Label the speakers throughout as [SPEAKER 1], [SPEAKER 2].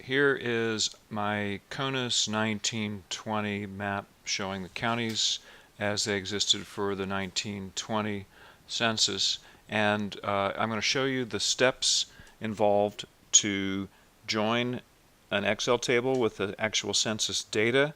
[SPEAKER 1] here is my CONUS 1920 map showing the counties as they existed for the 1920 census, and I'm going to show you the steps involved to join an Excel table with the actual census data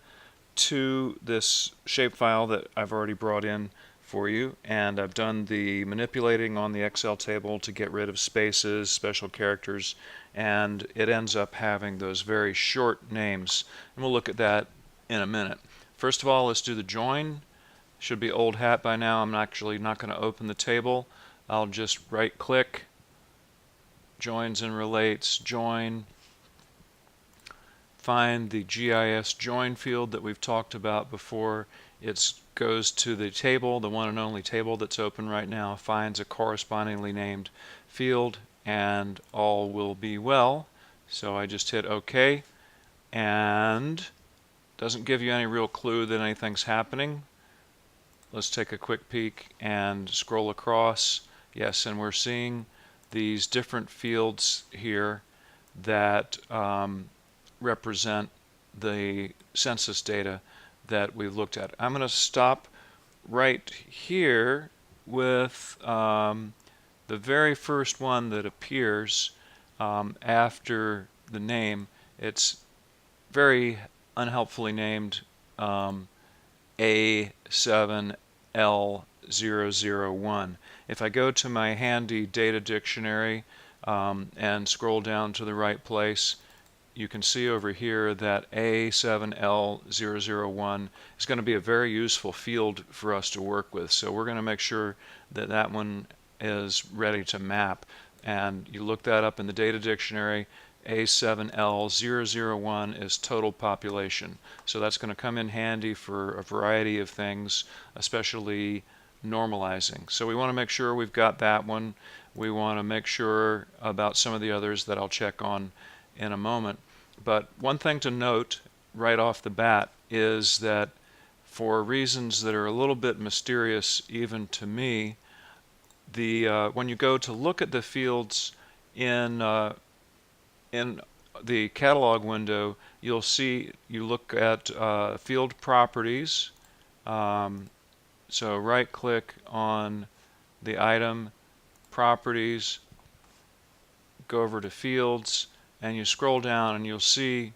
[SPEAKER 1] to this shapefile that I've already brought in for you, and I've done the manipulating on the Excel table to get rid of spaces, special characters, and it ends up having those very short names, and we'll look at that in a minute. First of all, let's do the join. Should be old hat by now. I'm actually not going to open the table. I'll just right click, joins and relates, join, find the GIS join field that we've talked about before. It goes to the table, the one and only table that's open right now, finds a correspondingly named field, and all will be well. So I just hit OK, and doesn't give you any real clue that anything's happening. Let's take a quick peek and scroll across. Yes, and we're seeing these different fields here that represent the census data that we've looked at. I'm going to stop right here with the very first one that appears after the name. It's very unhelpfully named A7L001. If I go to my handy data dictionary and scroll down to the right place, you can see over here that A7L001 is going to be a very useful field for us to work with. So we're going to make sure that that one is ready to map. And you look that up in the data dictionary. A7L001 is total population. So that's going to come in handy for a variety of things, especially normalizing. So we want to make sure we've got that one. We want to make sure about some of the others that I'll check on in a moment. But one thing to note right off the bat is that for reasons that are a little bit mysterious even to me, when you go to look at the fields in the catalog window, you'll see you look at field properties. So right click on the item, properties, go over to fields, and you scroll down and you'll see,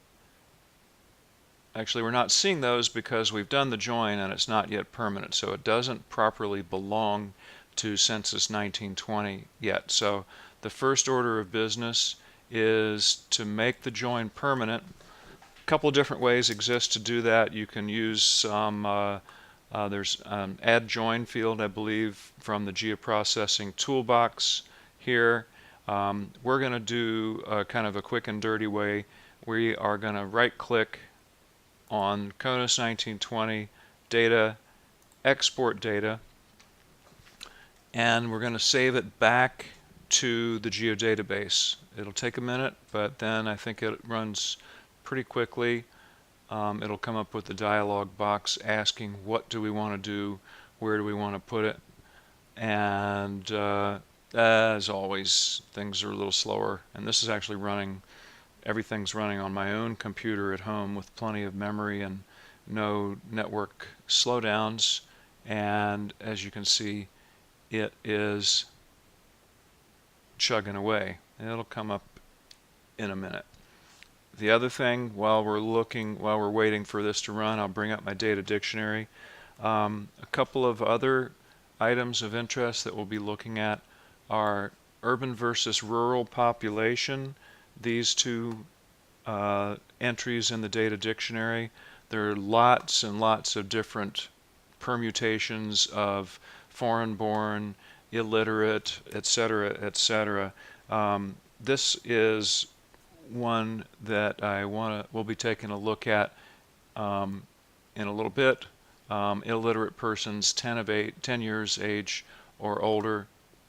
[SPEAKER 1] actually we're not seeing those because we've done the join and it's not yet permanent, so it doesn't properly belong to Census 1920 yet. So the first order of business is to make the join permanent. A couple of different ways exist to do that. You can use some there's an add join field, I believe, from the geoprocessing toolbox here. We're going to do kind of a quick and dirty way. We are going to right click on CONUS 1920 data, export data, and we're going to save it back to the geodatabase. It'll take a minute, but then I think it runs pretty quickly. It'll come up with the dialog box asking what do we want to do, where do we want to put it, and as always, things are a little slower, and this is actually running, everything's running on my own computer at home with plenty of memory and no network slowdowns, and as you can see, it is chugging away. It'll come up in a minute. The other thing, while we're waiting for this to run, I'll bring up my data dictionary. A couple of other items of interest that we'll be looking at are urban versus rural population. These two entries in the data dictionary. There are lots and lots of different permutations of foreign-born, illiterate, etc., etc. This is one that we'll be taking a look at in a little bit. Illiterate persons 10 years age or older,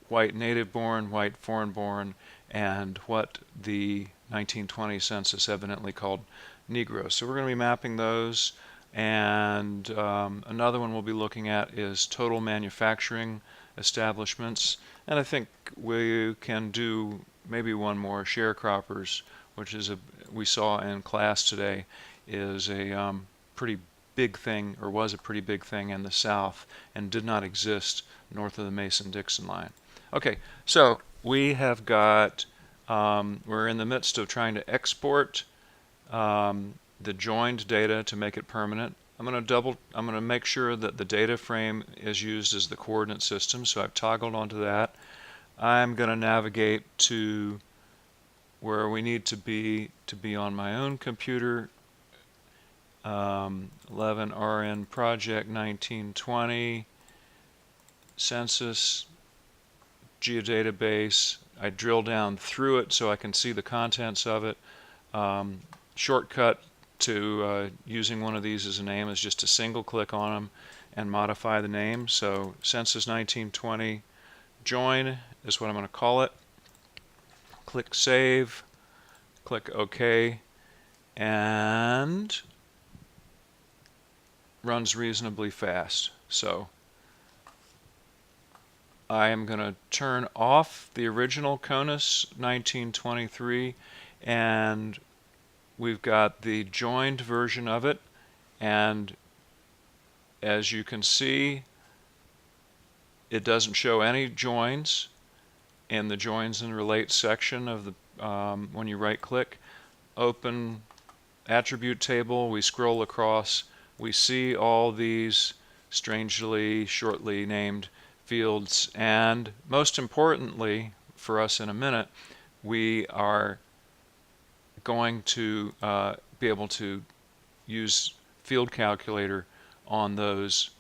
[SPEAKER 1] white native-born, white foreign-born, and what the 1920 census evidently called Negroes. So we're going to be mapping those, and another one we'll be looking at is total manufacturing establishments, and I think we can do maybe one more, sharecroppers which is we saw in class today, is a pretty big thing, or was a pretty big thing in the South, and did not exist north of the Mason-Dixon line. Okay, so we have got, we're in the midst of trying to export the joined data to make it permanent. I'm going to make sure that the data frame is used as the coordinate system, so I've toggled onto that. I'm going to navigate to where we need to be on my own computer. 11 RN project 1920 census geodatabase. I drill down through it so I can see the contents of it. Shortcut to using one of these as a name is just to single click on them and modify the name. So census 1920 join is what I'm going to call it. Click save, click OK, and runs reasonably fast. So I am going to turn off the original CONUS 1923, and we've got the joined version of it, and as you can see, it doesn't show any joins in the joins and relates section of the when you right click. Open attribute table, we scroll across, we see all these strangely shortly named fields, and most importantly for us in a minute, we are going to be able to use field calculator on those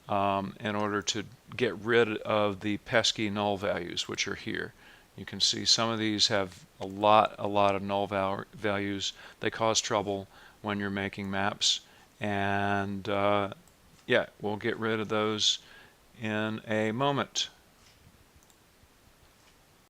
[SPEAKER 1] in order to get rid of the pesky null values which are here. You can see some of these have a lot of null values. They cause trouble when you're making maps, and yeah, we'll get rid of those in a moment.